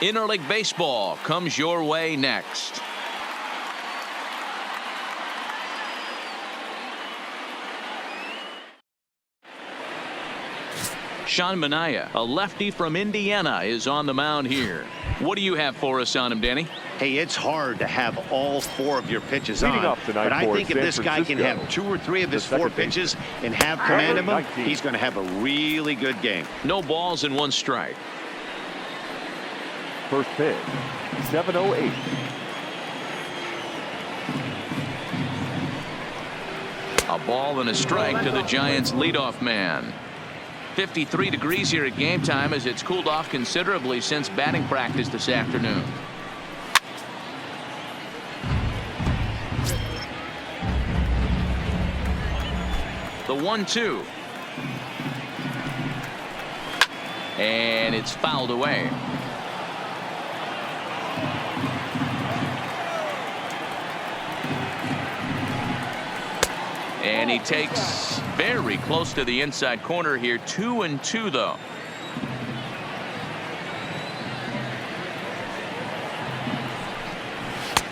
Interleague Baseball comes your way next. Manaea, a lefty from Indiana, is on the mound here. What do you have for us on him, Danny? Hey, it's hard to have all 4 of your pitches on, but I think if this guy can have 2 or 3 of his 4 pitches and have command of them, he's going to have a really good game. No balls and 1 strike. First pitch, 7:08. A ball and a strike to the Giants leadoff man. 53 degrees here at game time as it's cooled off considerably since batting practice this afternoon. The 1-2. And it's fouled away. And he takes very close to the inside corner here. 2-2 though.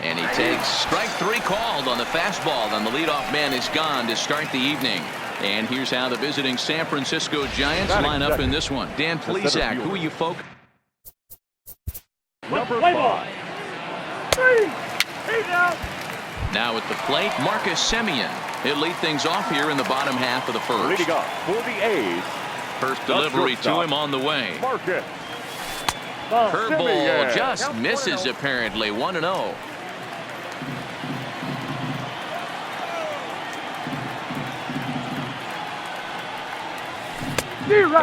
And he takes strike 3 called on the fastball. And the leadoff man is gone to start the evening. And here's how the visiting San Francisco Giants line up in this one. Dan Plesac, who are you folks? Number 5. Now at the plate, Marcus Semien. He'll lead things off here in the bottom half of the first. Leading off for the A's. First delivery to him on the way. Marcus. Curveball just misses apparently. 1-0.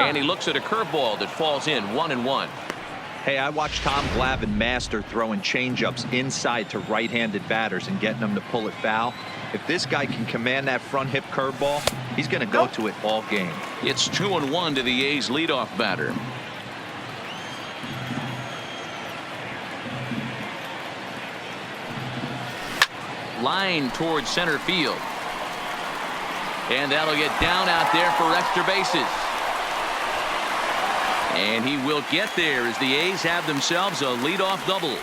And he looks at a curveball that falls in. 1-1. Hey, I watched Tom Glavine master throwing changeups inside to right-handed batters and getting them to pull it foul. If this guy can command that front hip curveball, he's going to go to it all game. It's 2-1 to the A's leadoff batter. Line towards center field. And that'll get down out there for extra bases. And he will get there as the A's have themselves a leadoff double.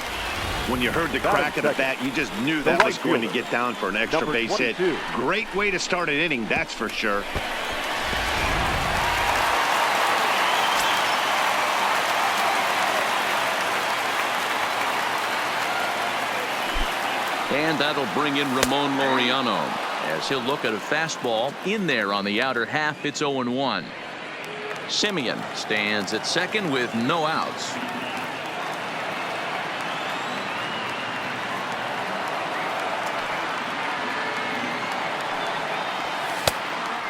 When you heard the crack of the bat, you just knew that was going to get down for an extra base hit. Great way to start an inning, that's for sure. And that'll bring in Ramon Laureano as he'll look at a fastball in there on the outer half. It's 0-1. Semien stands at second with no outs.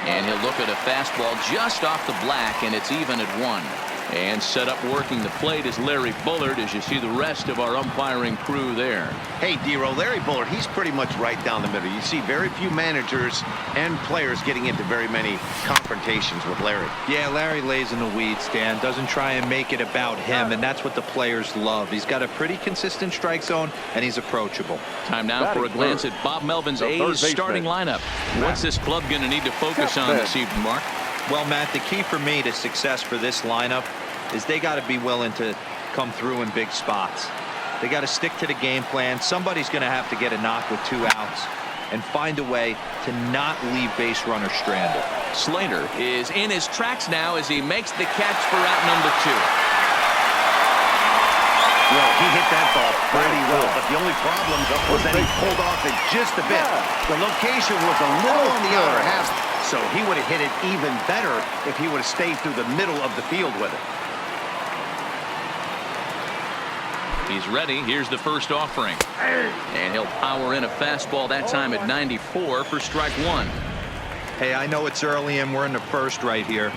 And he'll look at a fastball just off the black, and it's even at 1. And set up working the plate is Larry Bullard as you see the rest of our umpiring crew there. Hey, D-Row, Larry Bullard, he's pretty much right down the middle. You see very few managers and players getting into very many confrontations with Larry. Yeah, Larry lays in the weeds, Dan. Doesn't try and make it about him, and that's what the players love. He's got a pretty consistent strike zone, and he's approachable. Time now for a glance at Bob Melvin's A's starting lineup. What's this club going to need to focus on this evening, Mark? Well, Matt, the key for me to success for this lineup is they got to be willing to come through in big spots. They got to stick to the game plan. Somebody's going to have to get a knock with 2 outs and find a way to not leave base runners stranded. Slater is in his tracks now as he makes the catch for out number 2. Well, he hit that ball pretty well, but the only problem was that he pulled off it just a bit. The location was a little on the outer half, so he would have hit it even better if he would have stayed through the middle of the field with it. He's ready. Here's the first offering. And he'll power in a fastball that time at 94 for strike 1. Hey, I know it's early and we're in the first right here,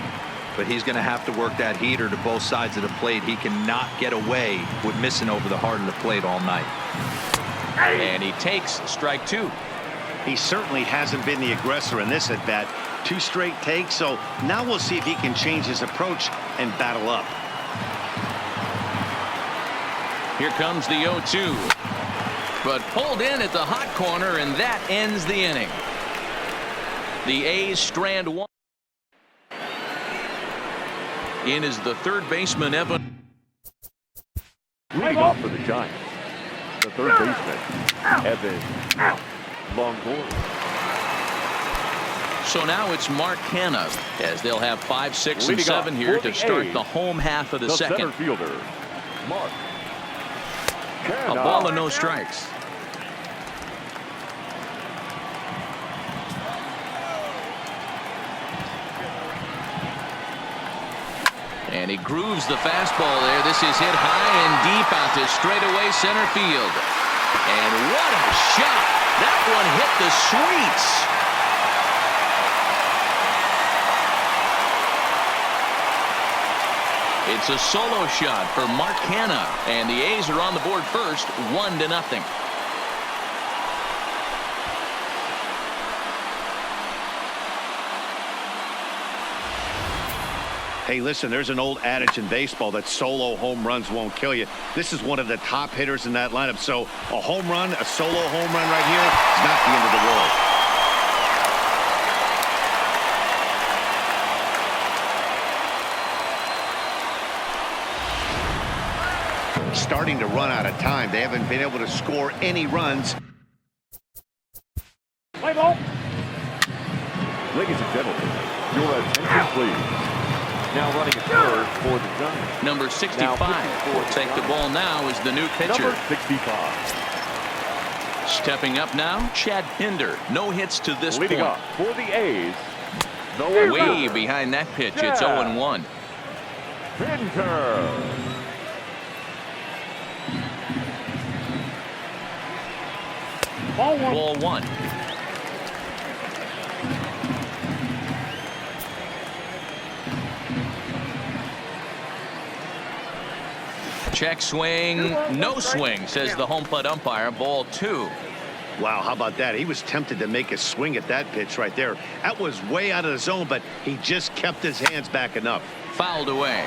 but he's going to have to work that heater to both sides of the plate. He cannot get away with missing over the heart of the plate all night. And he takes strike 2. He certainly hasn't been the aggressor in this at bat. 2 straight takes, so now we'll see if he can change his approach and battle up. Here comes the 0-2. But pulled in at the hot corner, and that ends the inning. The A's strand 1. In is the third baseman, Evan. Leading off for the Giants, the third baseman, Evan Longoria. So now it's Mark Hanna, as they'll have 5, 6, and 7 here to start the home half of the second. Center fielder, Mark A ball and no strikes. And he grooves the fastball there. This is hit high and deep out to straightaway center field. And what a shot. That one hit the sweets. It's a solo shot for Mark Hanna, and the A's are on the board first, 1-0. Hey, listen, there's an old adage in baseball that solo home runs won't kill you. This is one of the top hitters in that lineup. So a home run, a solo home run right here is not the end of the world. Starting to run out of time. They haven't been able to score any runs. Play ball. Ladies and gentlemen, your attention please. Now running at third for the Giants. Number 65 will take the ball now as the new pitcher. Number 65. Stepping up now, Chad Pinder. No hits to this Leading point. up for the A's. Way behind that pitch. It's 0-1. Pinder. Ball one. Check swing, no swing, says the home plate umpire. Ball 2. Wow, how about that? He was tempted to make a swing at that pitch right there. That was way out of the zone, but he just kept his hands back enough. Fouled away.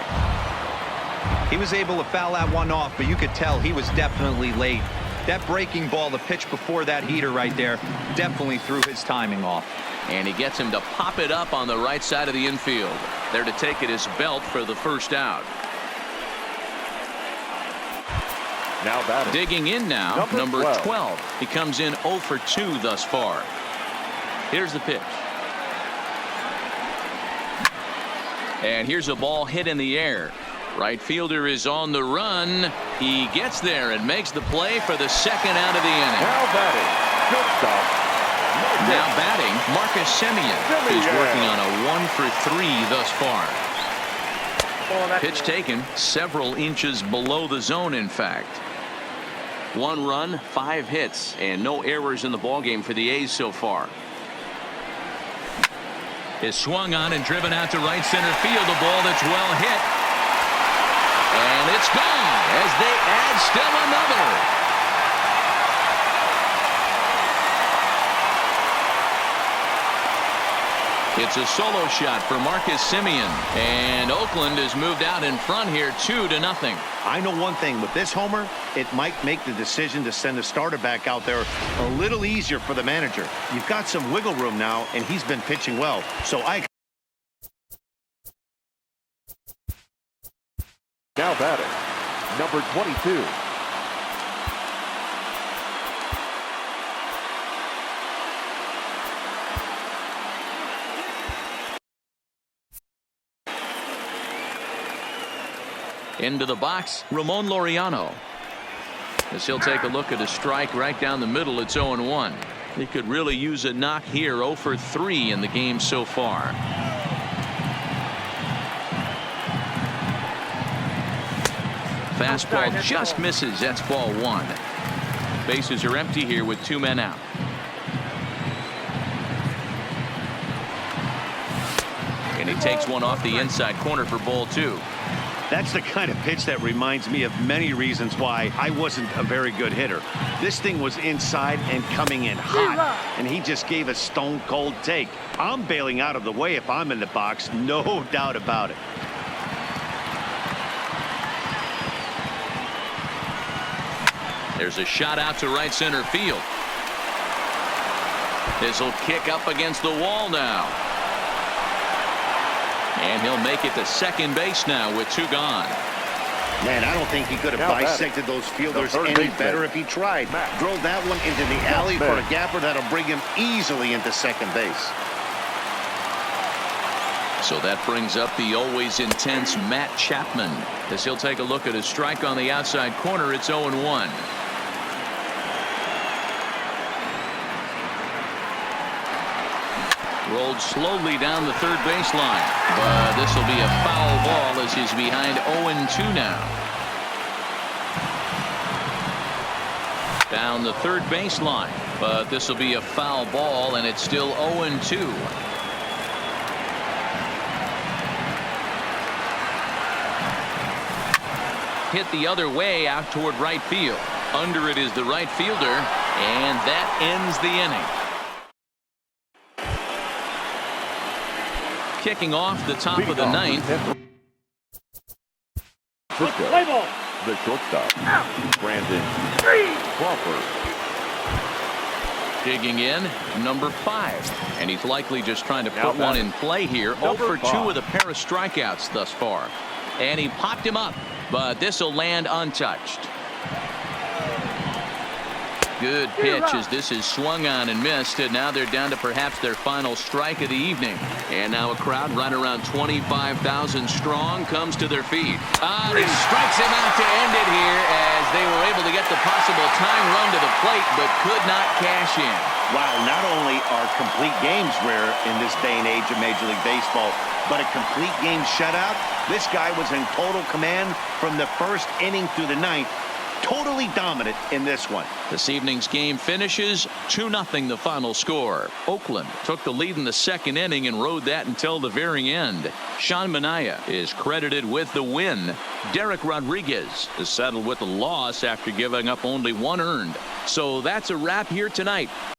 He was able to foul that one off, but you could tell he was definitely late. That breaking ball, the pitch before that heater right there, definitely threw his timing off. And he gets him to pop it up on the right side of the infield. There to take it is Belt for the first out. Now batting. Digging in now, number 12. He comes in 0 for 2 thus far. Here's the pitch. And here's a ball hit in the air. Right fielder is on the run. He gets there and makes the play for the second out of the inning. Now batting. Good stop. Now batting, Marcus Semien, who's working on a 1 for 3 thus far. Pitch taken several inches below the zone, in fact. 1 run, 5 hits, and no errors in the ballgame for the A's so far. Is swung on and driven out to right center field. A ball that's well hit. And it's gone as they add still another. It's a solo shot for Marcus Semien, and Oakland has moved out in front here 2-0. I know one thing with this homer, it might make the decision to send the starter back out there a little easier for the manager. You've got some wiggle room now, and he's been pitching well. So Now batting, number 22. Into the box, Ramon Laureano. As he'll take a look at a strike right down the middle. It's 0-1. He could really use a knock here. 0 for 3 in the game so far. Fastball just misses. That's ball 1. Bases are empty here with 2 men out. And he takes one off the inside corner for ball 2. That's the kind of pitch that reminds me of many reasons why I wasn't a very good hitter. This thing was inside and coming in hot, and he just gave a stone cold take. I'm bailing out of the way if I'm in the box, no doubt about it. There's a shot out to right center field. This will kick up against the wall now. And he'll make it to second base now with 2 gone. Man, I don't think he could have dissected those fielders any better if he tried. Drove that one into the alley for a gapper that'll bring him easily into second base. So that brings up the always intense Matt Chapman as he'll take a look at his strike on the outside corner. It's 0-1. Rolled slowly down the third baseline, but this will be a foul ball as he's behind 0-2 now. Down the third baseline, but this will be a foul ball, and it's still 0-2. Hit the other way out toward right field. Under it is the right fielder, and that ends the inning. Kicking off the top of the ninth. The shortstop, Brandon Crawford. Digging in, number 5. And he's likely just trying to put one in play here. 0 for 2 with a pair of strikeouts thus far. And he popped him up, but this will land untouched. Good pitch as this is swung on and missed, and now they're down to perhaps their final strike of the evening. And now a crowd right around 25,000 strong comes to their feet. He strikes him out to end it here as they were able to get the possible tying run to the plate but could not cash in. Wow, not only are complete games rare in this day and age of Major League Baseball, but a complete game shutout. This guy was in total command from the first inning through the ninth. Totally dominant in this one. This evening's game finishes 2-0 the final score. Oakland took the lead in the second inning and rode that until the very end. Sean Manaea is credited with the win. Derek Rodriguez is settled with the loss after giving up only 1 earned. So that's a wrap here tonight.